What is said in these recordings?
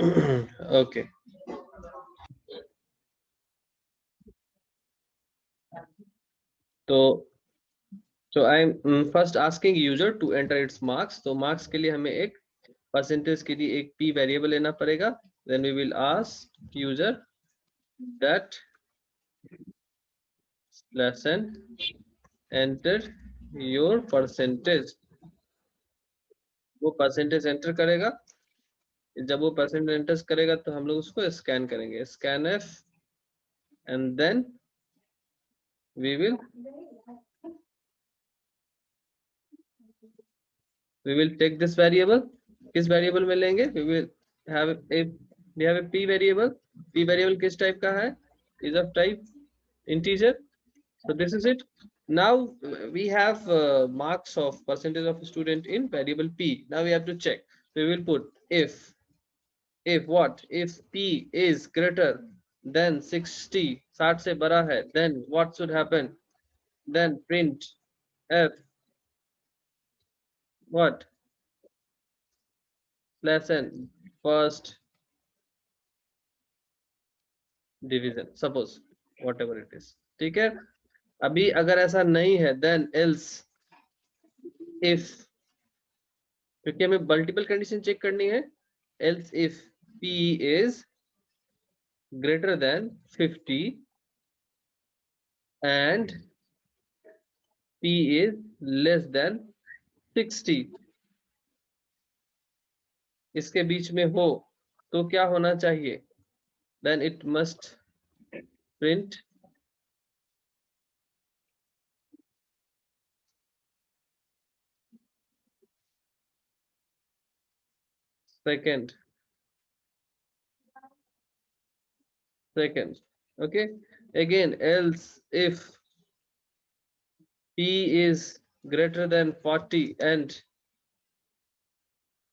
Okay. So I'm first asking user to enter its marks. तो marks के लिए हमें एक percentage के लिए एक p variable लेना पड़ेगा. Then we will ask user that lesson enter your percentage. वो percentage enter करेगा. जब वो percentage enter करेगा तो हम लोग उसको scan करेंगे. Scanf and then we will take this variable. किस variable में लेंगे? We have a p variable. P variable किस type का है? Is of type integer. So this is it. Now we have marks of percentage of student in variable p. Now we have to check. We will put if what? If p is greater than 60, 60 से बड़ा है, then what should happen? Then print f what? Lesson first division, suppose whatever it is. ठीक है. अभी अगर ऐसा नहीं है, then else if, क्योंकि हमें मल्टीपल कंडीशन चेक करनी है. else if p is greater than 50 and p is less than 60, इसके बीच में हो तो क्या होना चाहिए? then it must print second. Okay, again else if p is greater than 40 and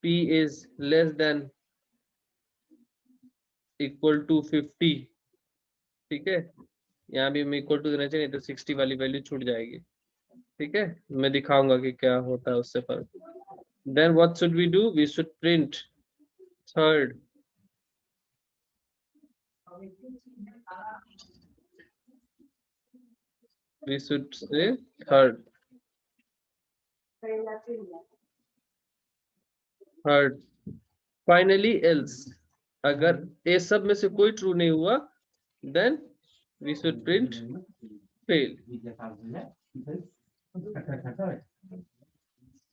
p is less than equal to 50. ठीक है, यहाँ भी हमें इक्वल टू देना चाहिए, नहीं तो 60 वाली वैल्यू छूट जाएगी. ठीक है, मैं दिखाऊंगा कि क्या होता है उससे फर्क. Then what should we do? We should print third. We should say third. Third. Finally else. अगर ये सब में से कोई ट्रू नहीं हुआ, then we should print fail.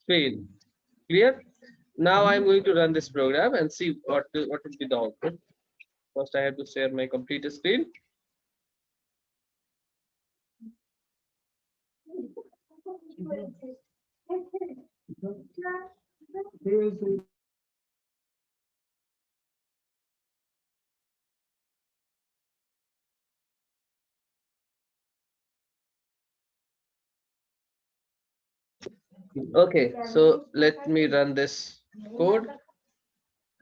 Fail. Clear? Now I'm going to run this program and see what would be the output. First I have to share my complete screen. Okay, so let me run this code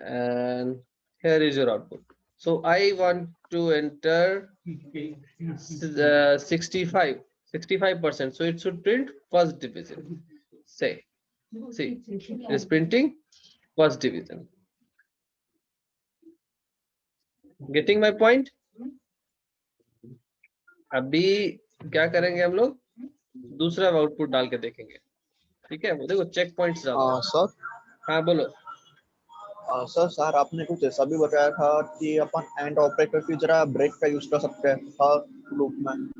and here is your output. So I want to enter 65%. So it should print first division. See, it is printing first division. Getting my point? अभी क्या करेंगे हम लोग? दूसरा output डाल के देखेंगे. ठीक है, वो देखो चेक पॉइंट्स डालो. सर. हाँ बोलो. सर आपने कुछ ऐसा भी बताया था कि अपन एंड ऑपरेटर की जरा ब्रेक का यूज कर सकते हैं लूप में.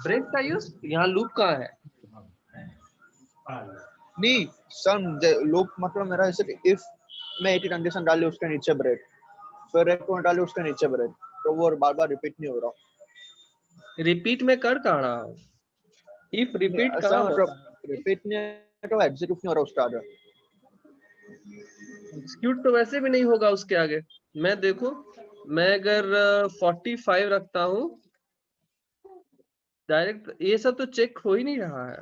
ब्रेक का यूज? यहाँ लूप कहाँ है? नहीं सर, लूप मतलब मेरा जैसे इफ मैं एक कंडीशन डाली उसके नीचे ब्रेक, फिर एक को डाली उसके नीचे ब्रेक, तो वो बार बार रिपीट नहीं हो रहा. रिपीट में कर कहाँ रहा हूँ? इफ रिपीट कहाँ होता है? रिपीट नहीं तो एग्जीक्यूट नहीं हो रहा उसका आगे. एग्जीक्यूट तो वैसे भी नहीं होगा उसके आगे. मैं देखो, मैं अगर 45 रखता हूँ डायरेक्ट, ये सब तो चेक हो ही नहीं रहा है.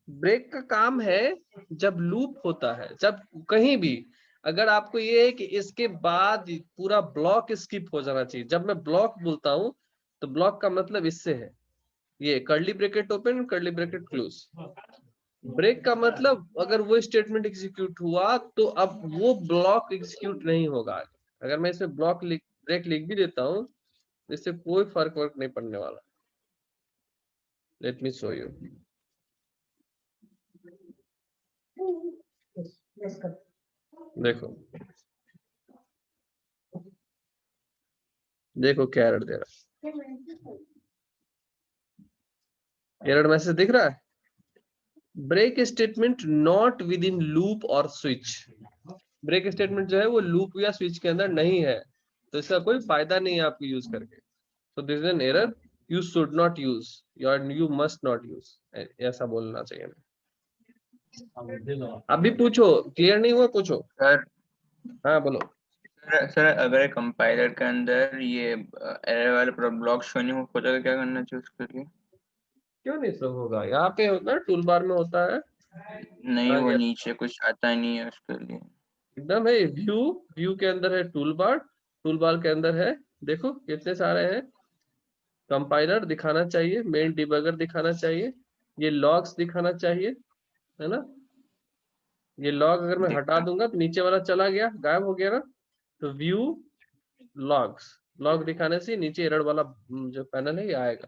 ब्रेक का काम है जब लूप होता है, जब कहीं भी अगर आपको ये है कि इसके बाद पूरा ब्लॉक स्किप हो जाना चाहिए. जब मैं ब्लॉक बोलता हूँ तो ब्लॉक का मतलब इससे है, ये curly bracket open curly bracket close. Break का मतलब अगर वो स्टेटमेंट एग्जीक्यूट हुआ तो अब वो ब्लॉक एग्जीक्यूट नहीं होगा। अगर मैं इसमें ब्रेक लिख भी देता हूँ, इससे कोई फर्क वर्क नहीं पड़ने वाला। Let me show you. देखो देखो क्या एरर दे रहा है। एरर मैसेज दिख रहा है, break statement not within loop और स्विच। ब्रेक स्टेटमेंट जो है वो लूप या स्विच के अंदर नहीं है, तो इसका कोई फायदा नहीं है आपको यूज करके। So this is an error, you should not use, you must not use, ऐसा बोलना चाहिए। अभी पूछो, क्लियर नहीं हुआ पूछो। सर हाँ बोलो। सर अगर कंपाइलर के अंदर ये एरर वाला ब्लॉक शो नहीं हो तो क्या करना चाहिए उसके लिए? क्यों नहीं शो होगा, यहाँ पे होता है, टूल बार में होता है। नहीं, आ वो गया। नीचे कुछ आता नहीं है उसके लिए। एकदम है, व्यू के अंदर है टूल बार के अंदर है, देखो कितने सारे हैं। कंपाइलर दिखाना चाहिए, मेन डिबगर दिखाना चाहिए, ये लॉग्स दिखाना चाहिए, है ना। ये लॉग अगर मैं हटा दूंगा तो नीचे वाला चला गया, गायब हो गया ना। तो व्यू लॉग्स, लॉग दिखाने से नीचे एरर वाला जो पैनल है ये आएगा।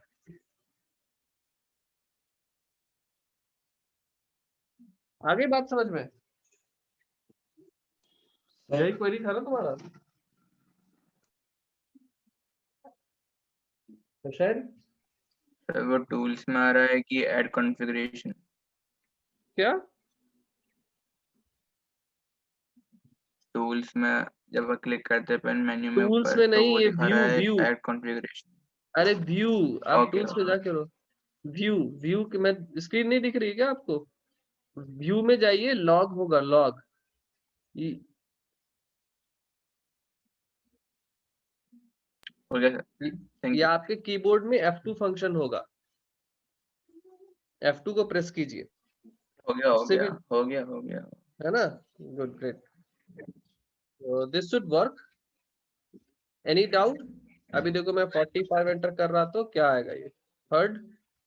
आगे बात समझ में, यही क्वेरी था ना तुम्हारा तो शायद। सर वो टूल्स में आ रहा है कि ऐड कॉन्फ़िगरेशन। क्या टूल्स में जब क्लिक करते हैं मेन्यू में टूल्स ऊपर में तो नहीं, वो ये दिखा रहा व्यू है व्यू ऐड कॉन्फ़िगरेशन। अरे व्यू, आप ओके टूल्स में जाके रहो। व्यू व्यू के मैं स्क्रीन नहीं दिख रही है क्या आपको? व्यू में जाइए, लॉग होगा, लॉग। ये हो गया सर, थैंक ये यू। आपके कीबोर्ड में F2 फंक्शन होगा, F2 को प्रेस कीजिए, हो गया हो उससे गया भी, हो गया हो गया। है ना। Good, great. This should work. Any doubt? अभी देखो मैं 45 एंटर कर रहा तो क्या आएगा, ये third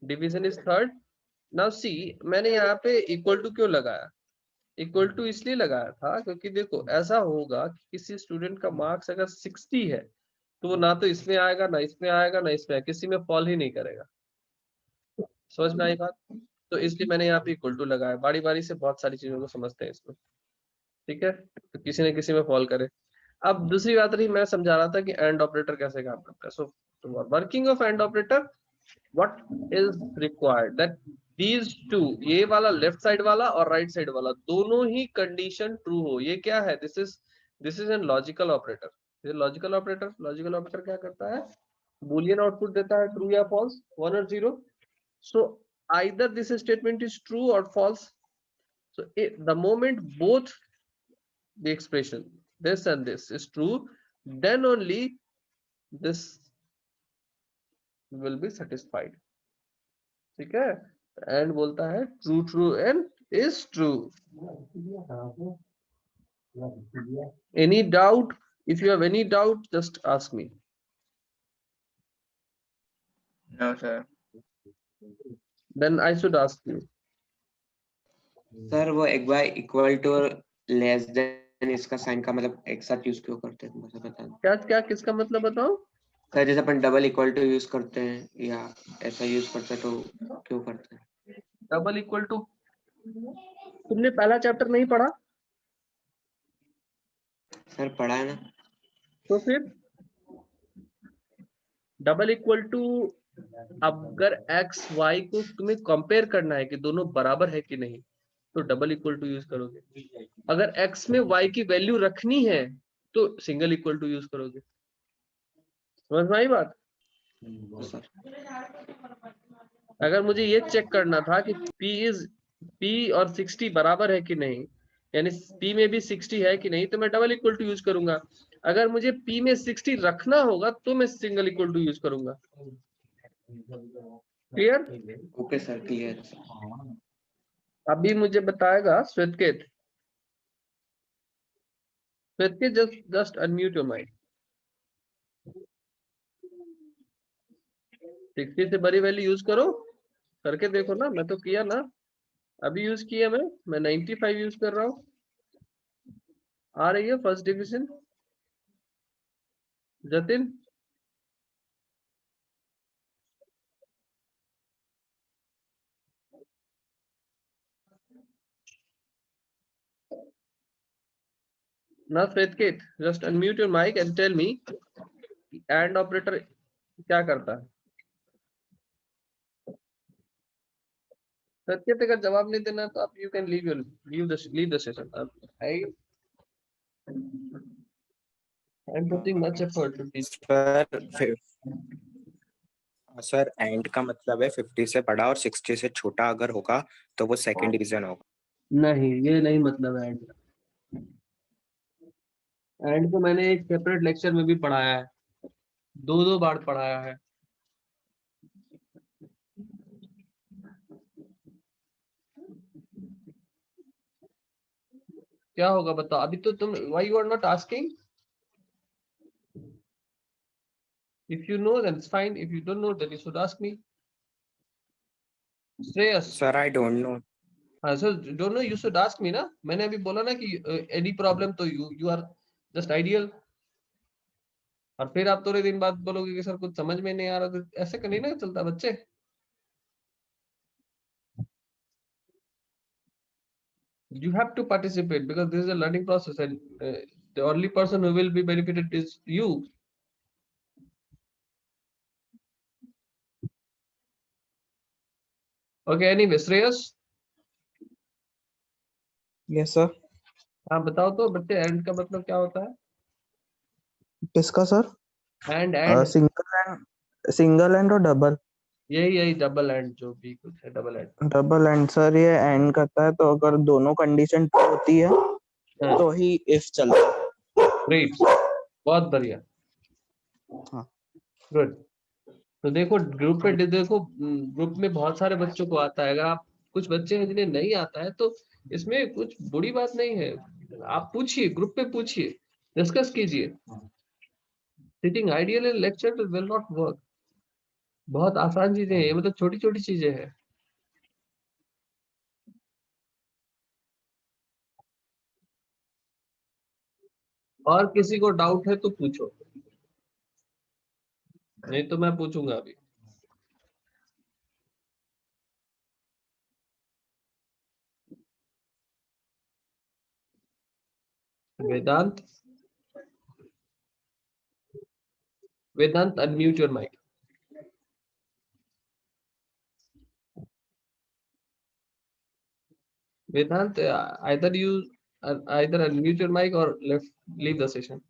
division is third. Now see, मैंने यहाँ पे इक्वल टू क्यों लगाया? इक्वल टू इसलिए लगाया था क्योंकि देखो ऐसा होगा कि किसी स्टूडेंट का मार्क्स अगर 60 है तो वो ना तो इसमें आएगा, ना इसमें आएगा, ना इसमें आएगा, किसी में फॉल ही नहीं करेगा। समझ में आई बात? तो इसलिए मैंने यहाँ पे इक्वल टू लगाया, बारी बारी से बहुत सारी चीजों को समझते हैं इसमें, ठीक है, तो किसी न किसी में फॉल करे। अब दूसरी बात रही, मैं समझा रहा था कि एंड ऑपरेटर कैसे काम करता है। So working of and operator, what is required that these two, ये वाला लेफ्ट साइड वाला और राइट साइड वाला दोनों ही कंडीशन ट्रू हो। ये क्या है? This is an logical operator. Logical operator, logical operator क्या करता है? बूलियन आउटपुट देता है, ट्रू या फॉल्स, 1 और 0। so either this statement is true or false. So the moment both the expression this and this is true, then only this will be satisfied, ठीक है। And बोलता है true true and is true. Any doubt? If you have any doubt just ask me. No sir. Then I should ask you. Sir वो एक बार equal to less than इसका sign का मतलब एक साथ यूज क्यों करते हैं, मुझे बता दो। क्या क्या किसका मतलब बताओ? सर जैसे अपन डबल इक्वल टू यूज करते हैं या ऐसा यूज करते हैं तो क्यों करते हैं? डबल इक्वल टू, तुमने पहला चैप्टर नहीं पढ़ा? सर पढ़ा है ना। तो फिर डबल इक्वल टू, अगर एक्स वाई को तुम्हें कंपेयर करना है कि दोनों बराबर है कि नहीं, तो डबल इक्वल टू यूज करोगे। अगर एक्स में वाई की वैल्यू रखनी है तो सिंगल इक्वल टू यूज करोगे। समझ में आई बात? सर अगर मुझे ये चेक करना था कि P और 60 बराबर है कि नहीं, यानी P में भी 60 है कि नहीं, तो मैं डबल इक्वल टू यूज करूंगा। अगर मुझे P में 60 रखना होगा तो मैं सिंगल इक्वल टू यूज करूंगा। क्लियर? Okay sir, clear. अभी मुझे बताएगा श्वेतकेत। श्वेतकेत जस्ट अनम्यूट योर माइक। 60 से बड़ी वैल्यू यूज करो, करके देखो ना, मैं तो किया ना। अभी यूज किया मैं 95 यूज कर रहा हूँ। आ रही है फर्स्ट डिविजन जतिन? ना Svetkit, just unmute your mic and tell me and operator क्या करता है? सत्य अगर जवाब नहीं देना तो आप you can leave the session. I am putting much effort to teach. Sir and का मतलब है 50 से बड़ा और 60 से छोटा अगर होगा तो वो सेकंड डिवीजन होगा। नहीं, ये नहीं मतलब है एंड। एंड को मैंने एक सेपरेट लेक्चर में भी पढ़ाया है, 2 बार पढ़ाया है। क्या होगा बताओ? अभी तो तुम why you are not asking? If you know then it's fine, if you don't know then you should ask me. Shreyas sir I don't know. हाँ sir, don't know you should ask me ना। मैंने अभी बोला ना कि any problem तो you are just ideal. और फिर आप थोड़े दिन बाद बोलोगे कि सर कुछ समझ में नहीं आ रहा, तो ऐसे का नहीं ना चलता बच्चे। You have to participate because this is a learning process, and the only person who will be benefited is you. Okay, anyway, Shreyas, yes sir. हाँ बताओ तो बच्चे एंड का मतलब क्या होता है? किसका सर? एंड सिंगल एंड और डबल। यही डबल एंड, जो भी कुछ है double and. Double and sir ये एंड करता है तो अगर दोनों कंडीशन ट्रू होती है तो ही इफ चलता है। ग्रेट, बहुत बढ़िया, हाँ। गुड। तो देखो ग्रुप पे देखो, ग्रुप में बहुत सारे बच्चों को आता है। अगर आप कुछ बच्चे हैं जिन्हें नहीं आता है तो इसमें कुछ बुरी बात नहीं है। आप पूछिए, ग्रुप पे पूछिए, डिस्कस कीजिए। Sitting ideal in lecture will not work. बहुत आसान चीजें हैं, मतलब छोटी छोटी चीजें हैं। और किसी को डाउट है तो पूछो, नहीं तो मैं पूछूंगा अभी। Vedant, Vedant unmute your mic. Vedant, either unmute your mic or leave the session.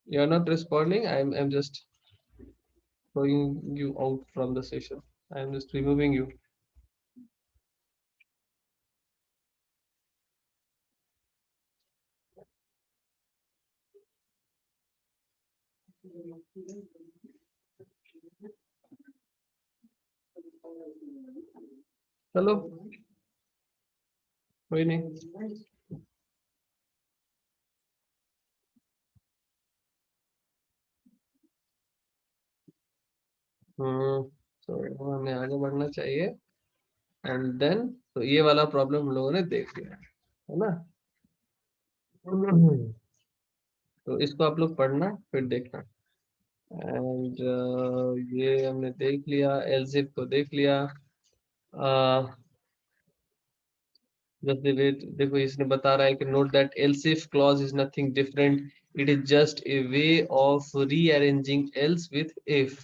You are not responding. I'm just throwing you out from the session. I'm just removing you. चलो कोई नहीं। तो हमें आगे बढ़ना चाहिए। एंड देन तो ये वाला प्रॉब्लम हम लोगों ने देख लिया है ना। तो इसको आप लोग पढ़ना फिर देखना। एंड ये हमने देख लिया, एलजिफ को देख लिया। देखो इसने बता रहा है कि note that else if clause is nothing different, it is just a way of rearranging else with if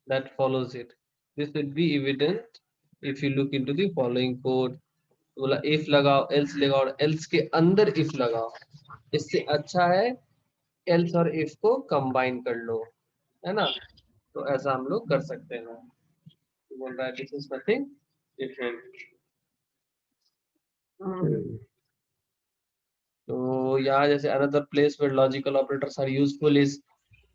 that follows it. This will be evident if you look into the following code. बोला if लगाओ, else लगाओ, और else के अंदर if लगाओ। इससे अच्छा है एल्स और इफ को कंबाइन कर लो, है ना। तो ऐसा हम लोग कर सकते हैं। तो बोल रहा है दिस इज नथिंग डिफरेंट। तो यहाँ जैसे another place where logical operators are useful is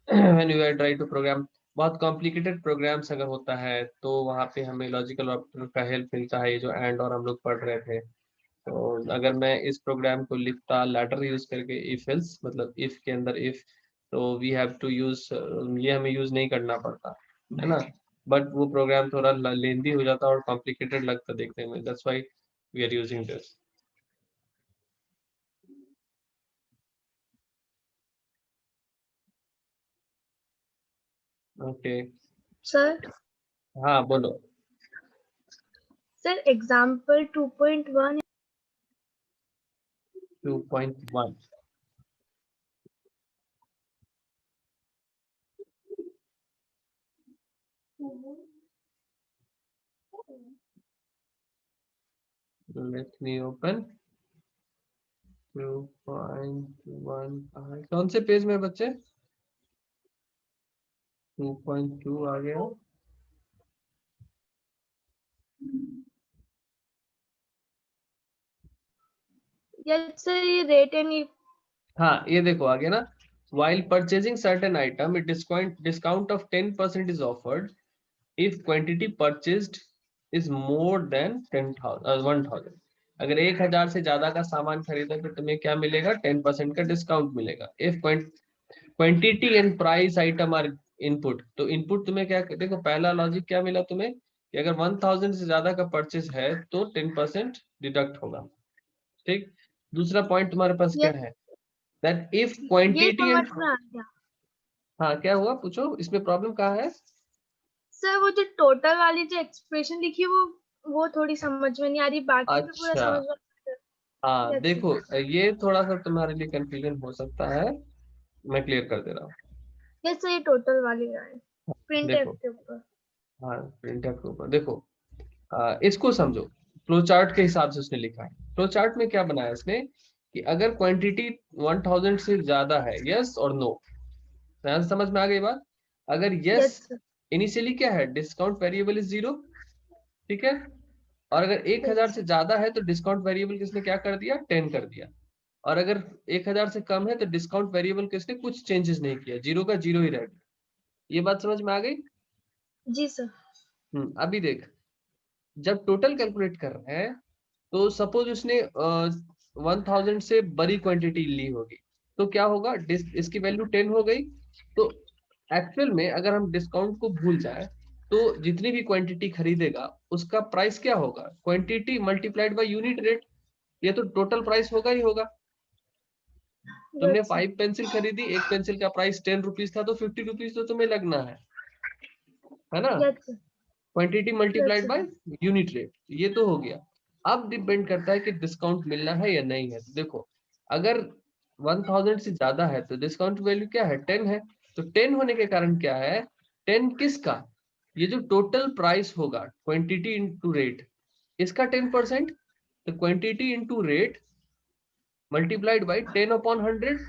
when you are try to program. बहुत कॉम्प्लिकेटेड प्रोग्राम्स अगर होता है तो वहाँ पे हमें लॉजिकल ऑपरेटर का हेल्प मिलता है, ये जो एंड और हम लोग पढ़ रहे थे। तो अगर मैं इस प्रोग्राम को लिखता लैडर यूज करके, इफ एल्स मतलब इफ के अंदर इफ, तो वी हैव टू यूज, ये हमें यूज नहीं करना पड़ता है ना, बट वो प्रोग्राम थोड़ा लेंदी हो जाता और कॉम्प्लिकेटेड लगता देखने में, that's why we are using this. Okay sir हाँ बोलो। Sir example 2.1 2.1 let me open 2.1 कौन से पेज में बच्चे? 2.2 आ गया। यस सर, ये रेट एंड हाँ ये देखो आ गया ना, while purchasing certain item a discount of 10% is offered if quantity purchased is more than 1000 अगर 1000 से ज्यादा का सामान खरीदा तो तुम्हें क्या मिलेगा? 10% का डिस्काउंट मिलेगा। if quantity and price item are input, तो इनपुट तुम्हें क्या, देखो पहला लॉजिक क्या मिला तुम्हें कि अगर 1000 से ज्यादा का परचेज है तो 10% डिडक्ट होगा, ठीक। दूसरा पॉइंट तुम्हारे पास क्या है, दैट इफ ये क्वांटिटी समझ एंड, में आ गया। हाँ क्या हुआ पूछो, इसमें प्रॉब्लम कहाँ है? सर वो जो टोटल वाली जो एक्सप्रेशन लिखी है वो थोड़ी समझ में नहीं आ रही, बाकी तो पूरा अच्छा समझ में हाँ Yes, देखो ये थोड़ा सा तुम्हारे लिए कंफ्यूजन हो सकता है, मैं क्लियर कर दे रहा हूँ। यस सर, ये टोटल वाली है प्रिंट देखो के ऊपर। हाँ प्रिंटर के ऊपर देखो, इसको समझो, फ्लो चार्ट के हिसाब से उसने लिखा है। फ्लो चार्ट में क्या बनाया इसने कि अगर क्वांटिटी 1000 से ज्यादा है, यस और नो, समझ में आ गई बात? अगर यस यस सर, इनिशियली क्या है, डिस्काउंट वेरिएबल इज 0, ठीक है, और अगर 1000 से ज्यादा है तो डिस्काउंट वेरिएबल किसने क्या कर दिया, 10 कर दिया, और अगर 1000 से कम है तो डिस्काउंट वेरिएबल किसने कुछ चेंजेस नहीं किया, 0 का 0 ही रह गया। ये बात समझ में आ गई? जी सर। अभी देख, जब टोटल कैलकुलेट कर रहे हैं तो सपोज उसने 1000 से बड़ी क्वांटिटी ली होगी तो क्या होगा, इसकी वैल्यू 10 हो गई, तो एक्चुअल में अगर हम डिस्काउंट को भूल जाए तो जितनी भी क्वांटिटी खरीदेगा उसका प्राइस क्या होगा, quantity multiplied by unit rate, ये तो टोटल प्राइस होगा ही होगा। तुमने Yes, sir. 5 पेंसिल खरीदी, एक पेंसिल का प्राइस 10 रुपीज था तो 50 रुपीज तो तुम्हें लगना है ना, Yes, sir. Quantity Yes, multiplied sir. By unit rate, ये तो हो गया। अब डिपेंड करता है कि डिस्काउंट मिलना है या नहीं है। तो देखो अगर 1000 से ज्यादा है तो डिस्काउंट वैल्यू क्या है, 10 है, तो 10 होने के कारण क्या है, 10 किसका, ये जो टोटल प्राइस होगा क्वांटिटी इंटू रेट, इसका 10%, तो quantity into rate multiplied by 10/100,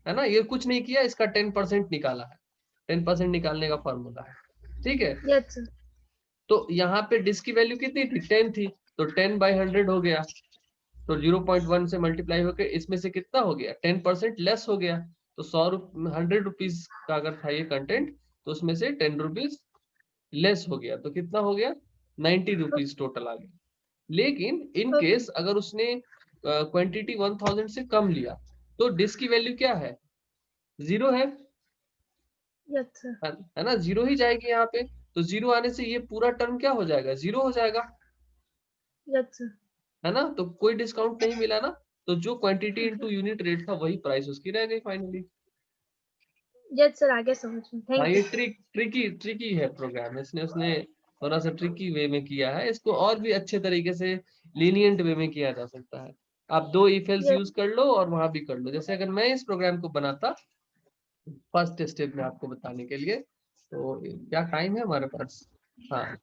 है ना, ये कुछ नहीं किया, इसका 10% निकाला है, 10% निकालने का फॉर्मूला है, ठीक है। Yes, sir. तो यहाँ पे डिस्क की वैल्यू कितनी थी, 10 थी, तो 10/100 हो गया, तो 0.1 से मल्टीप्लाई होकर इसमें से कितना हो गया, 10% लेस हो गया, तो 100 रुपीज का अगर था ये कंटेंट तो उसमें से 10 रुपीज लेस हो गया, तो कितना हो गया, 90 रुपीज टोटल आ गया। लेकिन इन Okay. केस अगर उसने क्वांटिटी 1000 से कम लिया तो डिस्क की वैल्यू क्या है, 0 है, Yes, sir. है ना, 0 ही जाएगी यहाँ पे, तो 0 आने से ये पूरा टर्म क्या हो जाएगा, 0 हो जाएगा, Yes, sir. है ना, तो कोई डिस्काउंट नहीं मिला ना, तो जो क्वांटिटी इनटू यूनिट रेट था वही प्राइस उसकी रह गई फाइनली। Yes, sir. आगे समझ में। हाँ Thank ये you. ट्रिकी है प्रोग्राम, इसने उसने थोड़ा सा ट्रिकी वे में किया है, इसको और भी अच्छे तरीके से लीनियंट वे में किया जा सकता है। आप 2 इफ एल्स Yes. यूज कर लो और वहां भी कर लो, जैसे अगर मैं इस प्रोग्राम को बनाता फर्स्ट स्टेप में आपको बताने के लिए, तो क्या टाइम है हमारे पास, हाँ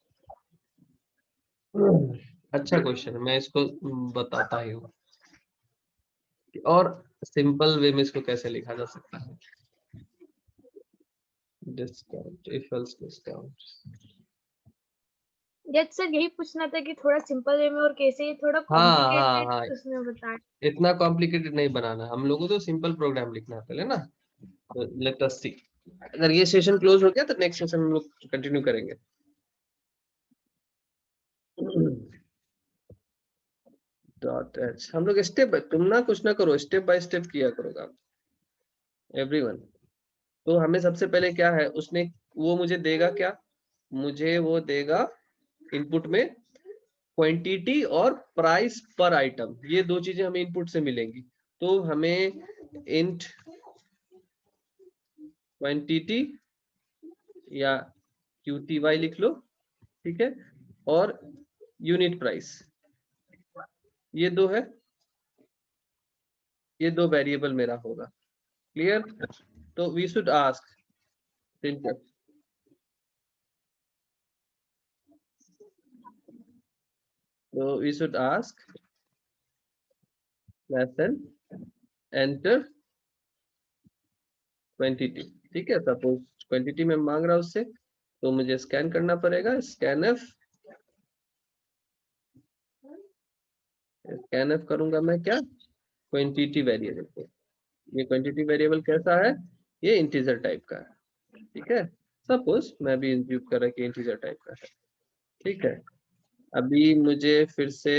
अच्छा क्वेश्चन है, मैं इसको बताता ही हूँ और सिंपल वे में इसको कैसे लिखा जा सकता है, discount if else discount, Yes, sir. यही पूछना था कि थोड़ा सिंपल वे में और कैसे, ये थोड़ा हाँ हाँ हाँ, कॉम्प्लिकेटेड उसमें बताया। इतना कॉम्प्लिकेटेड नहीं बनाना, हम लोगों को तो सिंपल प्रोग्राम लिखना है पहले ना, तो लेट अस सी, अगर ये सेशन क्लोज हो गया तो नेक्स्ट सेशन हम लोग कंटिन्यू करेंगे। डॉट एच हम लोग स्टेप, तुम ना कुछ ना करो, स्टेप बाय स्टेप किया करो काम, एवरीवन। तो हमें सबसे पहले क्या है, उसने वो मुझे देगा क्या, मुझे वो देगा इनपुट में क्वांटिटी और प्राइस पर आइटम, ये दो चीजें हमें इनपुट से मिलेंगी। तो हमें इंट क्वांटिटी या QTY लिख लो, ठीक है, और यूनिट प्राइस, ये दो है, ये दो वेरिएबल मेरा होगा। क्लियर? तो we should ask printf, so we should ask lesson enter quantity, ठीक है। सपोज क्वांटिटी में मांग रहा हूं उससे, तो मुझे स्कैन करना पड़ेगा, स्कैनफ करूंगा मैं क्या, क्वांटिटी वेरिएबल को। ये क्वांटिटी वेरिएबल कैसा है, ये इंटीजर टाइप का है, ठीक है। सपोज मैं भी इंक्लूड कर रहा कि इंटीजर टाइप का है, ठीक है। अभी मुझे फिर से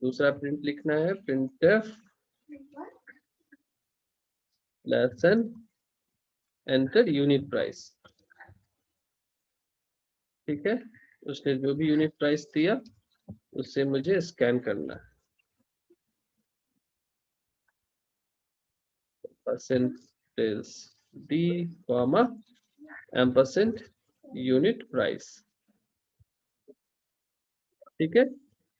दूसरा प्रिंट लिखना है, printf lesson enter unit price, ठीक है। उसने जो भी यूनिट प्राइस दिया उससे मुझे स्कैन करना है, percentage D comma ampersand unit price, ठीक है।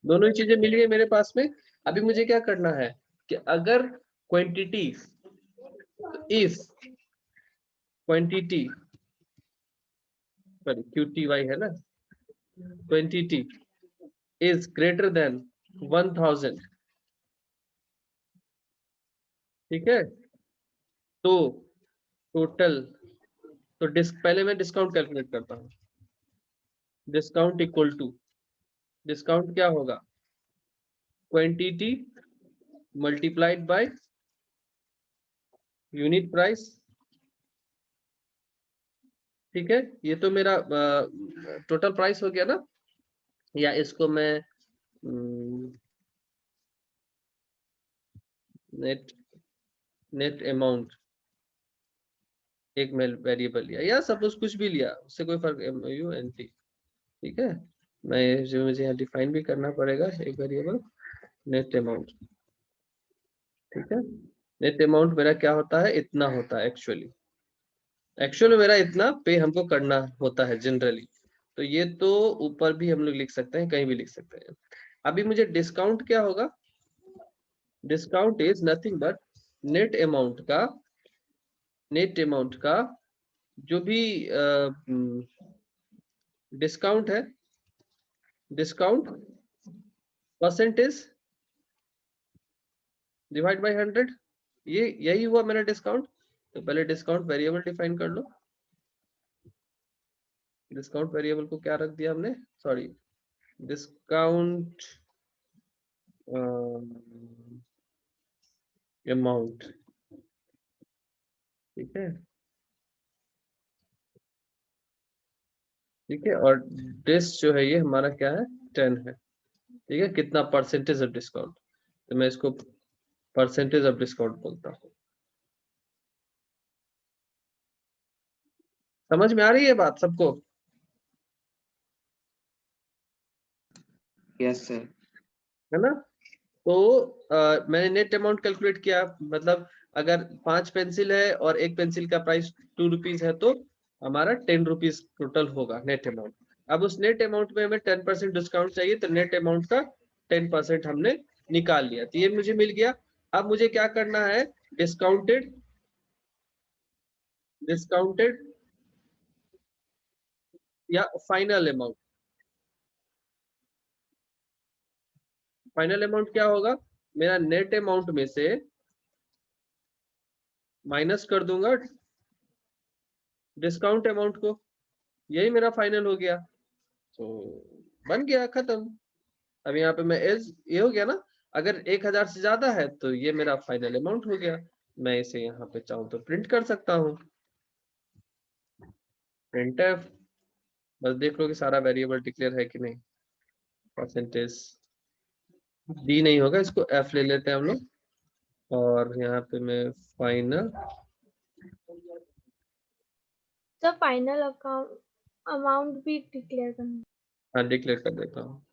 दोनों ही चीजें मिल गई मेरे पास में। अभी मुझे क्या करना है कि अगर quantity if quantity sorry QTY है ना, क्वांटिटी इज ग्रेटर देन 1000, ठीक है, तो टोटल, तो पहले मैं डिस्काउंट कैलकुलेट करता हूँ। डिस्काउंट इक्वल टू, डिस्काउंट क्या होगा, quantity multiplied by unit price, ठीक है। ये तो मेरा टोटल प्राइस हो गया ना, या इसको मैं नेट अमाउंट एक में वेरिएबल लिया, या सपोज कुछ भी लिया, उससे कोई फर्क, MUNT, ठीक है। मैं जो मुझे यहाँ डिफाइन भी करना पड़ेगा एक वेरिएबल नेट अमाउंट, ठीक है। नेट अमाउंट मेरा क्या होता है, इतना होता है एक्चुअली, एक्चुअल मेरा इतना पे हमको करना होता है जनरली। तो ये तो ऊपर भी हम लोग लिख सकते हैं, कहीं भी लिख सकते हैं। अभी मुझे डिस्काउंट क्या होगा, discount is nothing but net amount का जो भी डिस्काउंट है, डिस्काउंट परसेंटेज डिवाइड बाय 100, ये यही हुआ मेरा डिस्काउंट। तो पहले डिस्काउंट वेरिएबल डिफाइन कर लो। डिस्काउंट वेरिएबल को क्या रख दिया हमने, सॉरी, डिस्काउंट अमाउंट, ठीक है, ठीक है। और डिस जो है ये हमारा क्या है, 10 है, ठीक है। कितना परसेंटेज ऑफ डिस्काउंट, तो मैं इसको परसेंटेज ऑफ डिस्काउंट बोलता हूँ। समझ में आ रही है बात सबको? Yes sir. है ना? तो मैंने नेट अमाउंट कैलकुलेट किया, मतलब अगर 5 पेंसिल है और एक पेंसिल का प्राइस 2 रुपीज है, तो हमारा 10 रुपीज टोटल होगा नेट अमाउंट। अब उस नेट अमाउंट में हमें 10% डिस्काउंट चाहिए, तो नेट अमाउंट का 10% हमने निकाल लिया, तो ये मुझे मिल गया। अब मुझे क्या करना है, डिस्काउंटेड या फाइनल अमाउंट। फाइनल अमाउंट क्या होगा, मेरा नेट अमाउंट में से माइनस कर दूंगा डिस्काउंट अमाउंट को, यही मेरा फाइनल हो गया। तो बन गया, खत्म। अब यहाँ पे मैं एज ये हो गया ना, अगर 1000 से ज्यादा है तो ये मेरा फाइनल अमाउंट हो गया। मैं इसे यहाँ पे चाहूँ तो प्रिंट कर सकता हूँ, प्रिंटफ, बस देख लो कि सारा वेरिएबल डिक्लेयर है कि नहीं। परसेंटेज डी नहीं होगा, इसको एफ ले लेते हैं हम लोग, और यहाँ पे मैं final sir final account amount भी डिक्लेयर करना। हाँ डिक्लेयर कर देता हूँ।